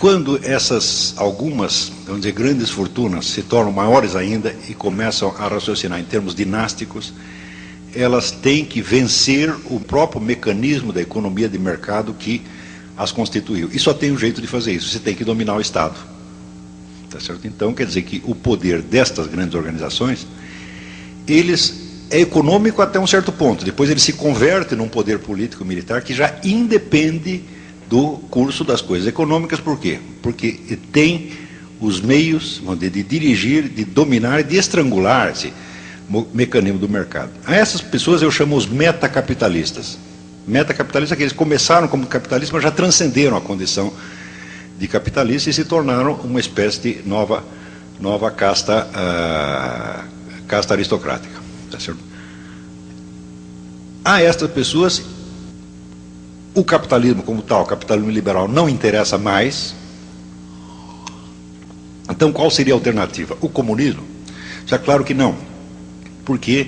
quando essas algumas, vamos dizer, grandes fortunas se tornam maiores ainda e começam a raciocinar em termos dinásticos, elas têm que vencer o próprio mecanismo da economia de mercado que as constituiu. E só tem um jeito de fazer isso: você tem que dominar o Estado. Tá certo? Então, quer dizer que o poder destas grandes organizações, é econômico até um certo ponto. Depois ele se converte num poder político militar que já independe do curso das coisas econômicas. Por quê? Porque tem os meios, vamos dizer, de dirigir, de dominar, de estrangular esse mecanismo do mercado. A essas pessoas eu chamo os metacapitalistas. Metacapitalistas é que eles começaram como capitalistas, mas já transcenderam a condição de capitalistas e se tornaram uma espécie de nova casta aristocrática. Tá certo? A estas pessoas, o capitalismo como tal, o capitalismo liberal, não interessa mais. Então, qual seria a alternativa? O comunismo? Já claro que não, porque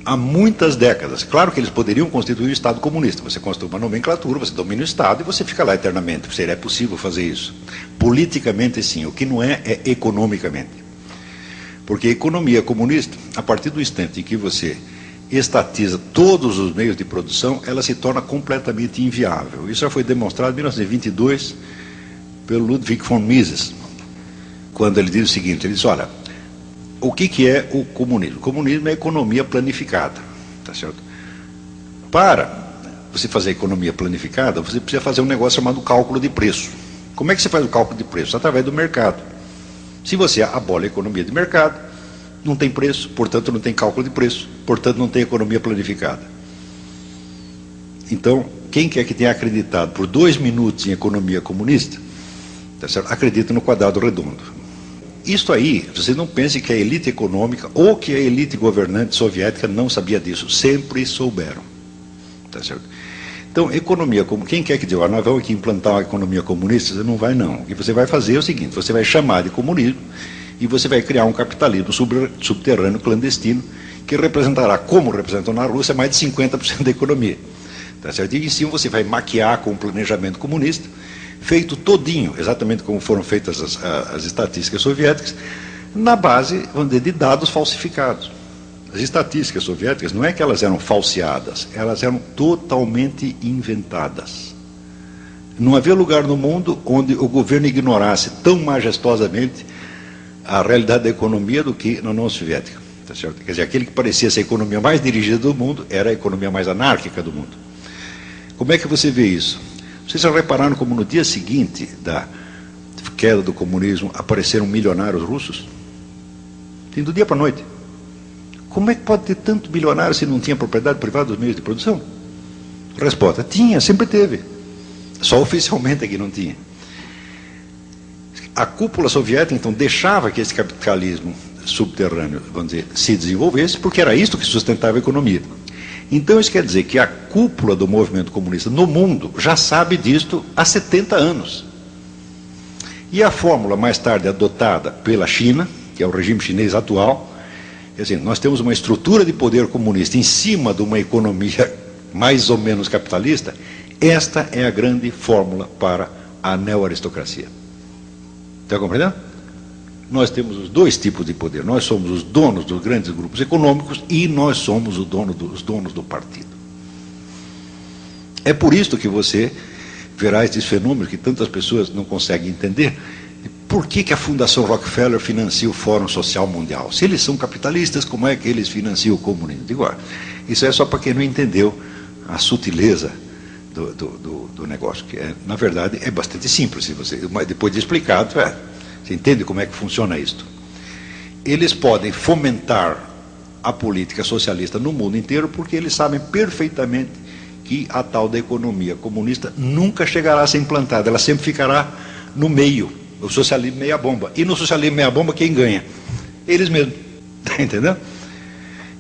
há muitas décadas, claro que eles poderiam constituir o Estado comunista. Você constitui uma nomenclatura, você domina o Estado e você fica lá eternamente. Seria possível fazer isso. Politicamente, sim. O que não é economicamente. Porque a economia comunista, a partir do instante em que você estatiza todos os meios de produção, ela se torna completamente inviável. Isso já foi demonstrado em 1922 pelo Ludwig von Mises, quando ele diz o seguinte: ele diz, olha, o que é o comunismo? O comunismo é a economia planificada, tá certo? Para você fazer a economia planificada, você precisa fazer um negócio chamado cálculo de preço. Como é que você faz o cálculo de preço? Através do mercado. Se você abole a economia de mercado, não tem preço, portanto não tem cálculo de preço, portanto não tem economia planificada. Então, quem quer que tenha acreditado por 2 minutos em economia comunista, tá certo? Acredita no quadrado redondo. Isto aí, vocês não pensem que a elite econômica ou que a elite governante soviética não sabia disso. Sempre souberam. Tá certo? Então, economia, como quem quer que diga, nós vamos aqui implantar uma economia comunista, você não vai não. O que você vai fazer é o seguinte: você vai chamar de comunismo e você vai criar um capitalismo subterrâneo, clandestino, que representará, como representou na Rússia, mais de 50% da economia. Tá certo? E em cima você vai maquiar com um planejamento comunista, feito todinho, exatamente como foram feitas as estatísticas soviéticas, na base, vamos dizer, de dados falsificados. As estatísticas soviéticas não é que elas eram falseadas, elas eram totalmente inventadas. Não havia lugar no mundo onde o governo ignorasse tão majestosamente a realidade da economia do que na União Soviética. Tá certo? Quer dizer, aquele que parecia ser a economia mais dirigida do mundo era a economia mais anárquica do mundo. Como é que você vê isso? Vocês já repararam como no dia seguinte da queda do comunismo apareceram milionários russos? Tem do dia para a noite. Como é que pode ter tanto milionário se não tinha propriedade privada dos meios de produção? Resposta: tinha, sempre teve. Só oficialmente é que não tinha. A cúpula soviética, então, deixava que esse capitalismo subterrâneo, vamos dizer, se desenvolvesse, porque era isso que sustentava a economia. Então, isso quer dizer que a cúpula do movimento comunista no mundo já sabe disto há 70 anos. E a fórmula mais tarde adotada pela China, que é o regime chinês atual, quer dizer, nós temos uma estrutura de poder comunista em cima de uma economia mais ou menos capitalista. Esta é a grande fórmula para a neo-aristocracia. Está compreendendo? Nós temos os dois tipos de poder. Nós somos os donos dos grandes grupos econômicos e nós somos os donos do partido. É por isso que você verá esses fenômenos que tantas pessoas não conseguem entender. Por que a Fundação Rockefeller financia o Fórum Social Mundial? Se eles são capitalistas, como é que eles financiam o comunismo? Digo, isso é só para quem não entendeu a sutileza do negócio, que na verdade é bastante simples. Se você, depois de explicado, você entende como é que funciona isto. Eles podem fomentar a política socialista no mundo inteiro porque eles sabem perfeitamente que a tal da economia comunista nunca chegará a ser implantada, ela sempre ficará no meio. O socialismo meia bomba. E no socialismo meia bomba quem ganha? Eles mesmos. Está entendendo?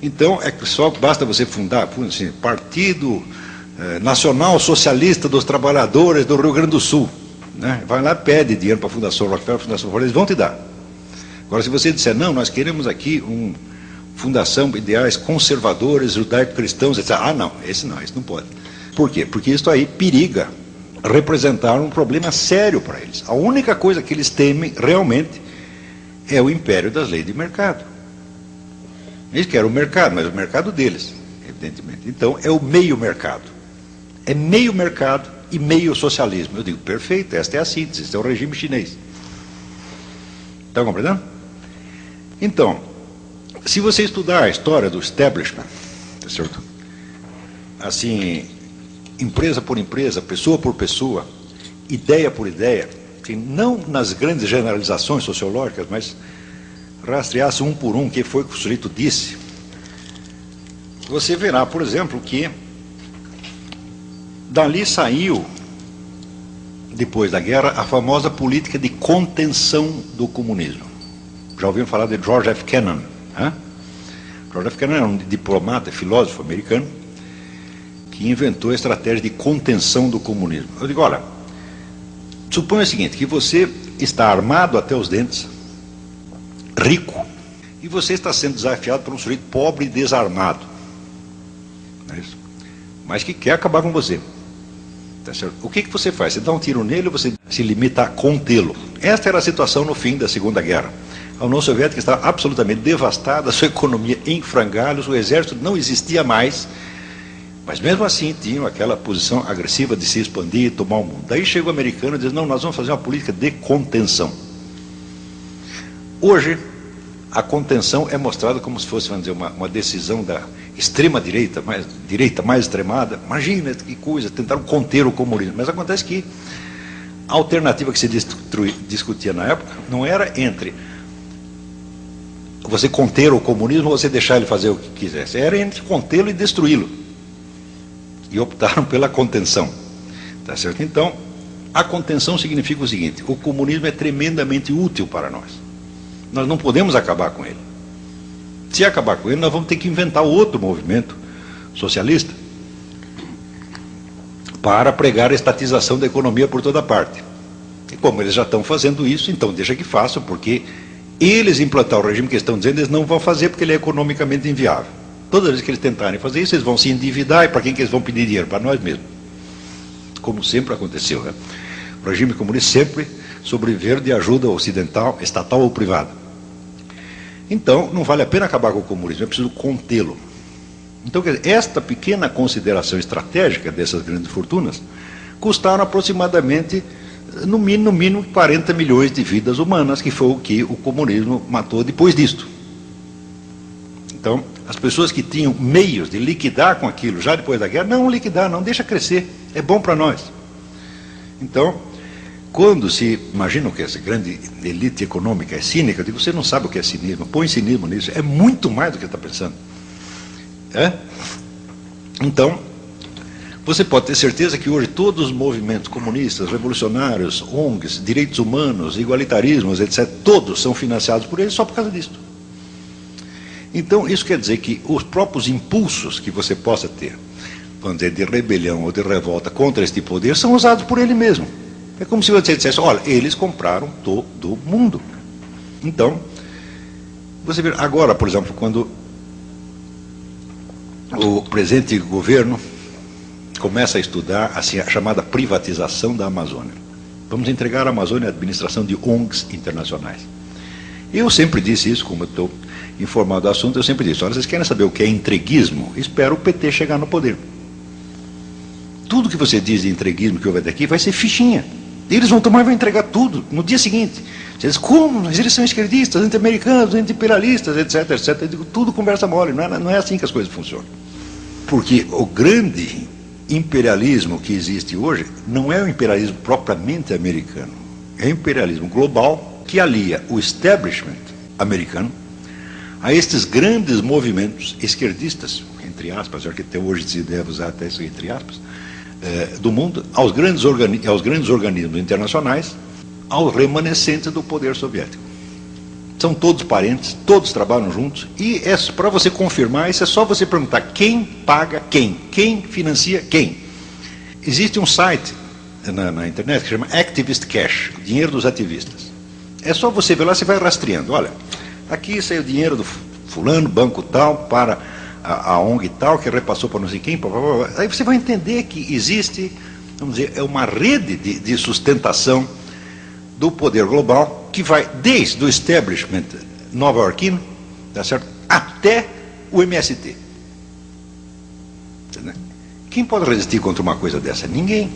Então, só basta você fundar assim, Partido Nacional Socialista dos Trabalhadores do Rio Grande do Sul. Né? Vai lá, pede dinheiro para a Fundação Rockefeller, eles vão te dar. Agora, se você disser, não, nós queremos aqui uma fundação de ideais conservadores, judaico-cristãos, etc. Não, esse não pode. Por quê? Porque isso aí periga representaram um problema sério para eles. A única coisa que eles temem realmente é o império das leis de mercado. Eles querem o mercado, mas o mercado deles, evidentemente. Então, é o meio mercado. É meio mercado e meio socialismo. Eu digo, perfeito, esta é a síntese, este é o regime chinês. Está compreendendo? Então, se você estudar a história do establishment, tá certo? Assim, empresa por empresa, pessoa por pessoa, ideia por ideia, que não nas grandes generalizações sociológicas, mas rastreasse um por um o que foi que o sujeito disse, você verá, por exemplo, que dali saiu, depois da guerra, a famosa política de contenção do comunismo. Já ouviram falar de George F. Kennan? Hein? George F. Kennan era um diplomata, filósofo americano, que inventou a estratégia de contenção do comunismo. Eu digo, olha, suponha o seguinte, que você está armado até os dentes, rico, e você está sendo desafiado por um sujeito pobre e desarmado. Não é isso? Mas que quer acabar com você. Tá certo? O que você faz? Você dá um tiro nele ou você se limita a contê-lo? Esta era a situação no fim da Segunda Guerra. A União Soviética estava absolutamente devastada, a sua economia em frangalhos, o exército não existia mais, mas mesmo assim tinham aquela posição agressiva de se expandir e tomar o mundo. Daí chega o americano e diz, não, nós vamos fazer uma política de contenção. Hoje, a contenção é mostrada como se fosse, vamos dizer, uma decisão da extrema-direita, mais extremada. Imagina que coisa, tentaram conter o comunismo. Mas acontece que a alternativa que se discutia na época não era entre você conter o comunismo ou você deixar ele fazer o que quisesse. Era entre contê-lo e destruí-lo. E optaram pela contenção. Tá certo? Então, a contenção significa o seguinte, o comunismo é tremendamente útil para nós. Nós não podemos acabar com ele. Se acabar com ele, nós vamos ter que inventar outro movimento socialista para pregar a estatização da economia por toda parte. E como eles já estão fazendo isso, então deixa que façam, porque eles implantar o regime que estão dizendo, eles não vão fazer porque ele é economicamente inviável. Toda vez que eles tentarem fazer isso, eles vão se endividar, e para quem que eles vão pedir dinheiro? Para nós mesmos. Como sempre aconteceu, né? O regime comunista sempre sobreviveu de ajuda ocidental, estatal ou privada. Então, não vale a pena acabar com o comunismo, é preciso contê-lo. Então, quer dizer, esta pequena consideração estratégica dessas grandes fortunas custaram aproximadamente, no mínimo 40 milhões de vidas humanas, que foi o que o comunismo matou depois disto. Então, as pessoas que tinham meios de liquidar com aquilo já depois da guerra, não liquidar, não, deixa crescer, é bom para nós. Então, quando se imagina que essa grande elite econômica é cínica, eu digo, você não sabe o que é cinismo, põe cinismo nisso, é muito mais do que está pensando. É? Então, você pode ter certeza que hoje todos os movimentos comunistas, revolucionários, ONGs, direitos humanos, igualitarismos, etc., todos são financiados por eles só por causa disso. Então, isso quer dizer que os próprios impulsos que você possa ter, vamos dizer, de rebelião ou de revolta contra este poder, são usados por ele mesmo. É como se você dissesse, olha, eles compraram todo mundo. Então, você vê, agora, por exemplo, quando o presente governo começa a estudar assim, a chamada privatização da Amazônia. Vamos entregar a Amazônia à administração de ONGs internacionais. Eu sempre disse isso, como eu estou informado do assunto, eu sempre disse, olha, vocês querem saber o que é entreguismo? Espero o PT chegar no poder. Tudo que você diz de entreguismo que houve daqui vai ser fichinha. Eles vão tomar e vão entregar tudo no dia seguinte. Você diz, como? Mas eles são esquerdistas, anti-americanos, anti-imperialistas, etc, etc. Eu digo, tudo conversa mole, não é assim que as coisas funcionam. Porque o grande imperialismo que existe hoje não é o imperialismo propriamente americano. É o imperialismo global que alia o establishment americano a estes grandes movimentos esquerdistas, entre aspas, já que até hoje se deve usar até isso entre aspas, do mundo, aos grandes organismos internacionais, aos remanescentes do poder soviético. São todos parentes, todos trabalham juntos, e para você confirmar isso é só você perguntar quem paga quem financia quem. Existe um site na internet que chama Activist Cash, dinheiro dos ativistas. É só você ver lá, você vai rastreando, olha, aqui saiu o dinheiro do fulano, banco tal, para a ONG tal, que repassou para não sei quem, aí você vai entender que existe vamos dizer, é uma rede de sustentação do poder global que vai desde o establishment nova-iorquino, tá certo, até o MST. Quem pode resistir contra uma coisa dessa? Ninguém.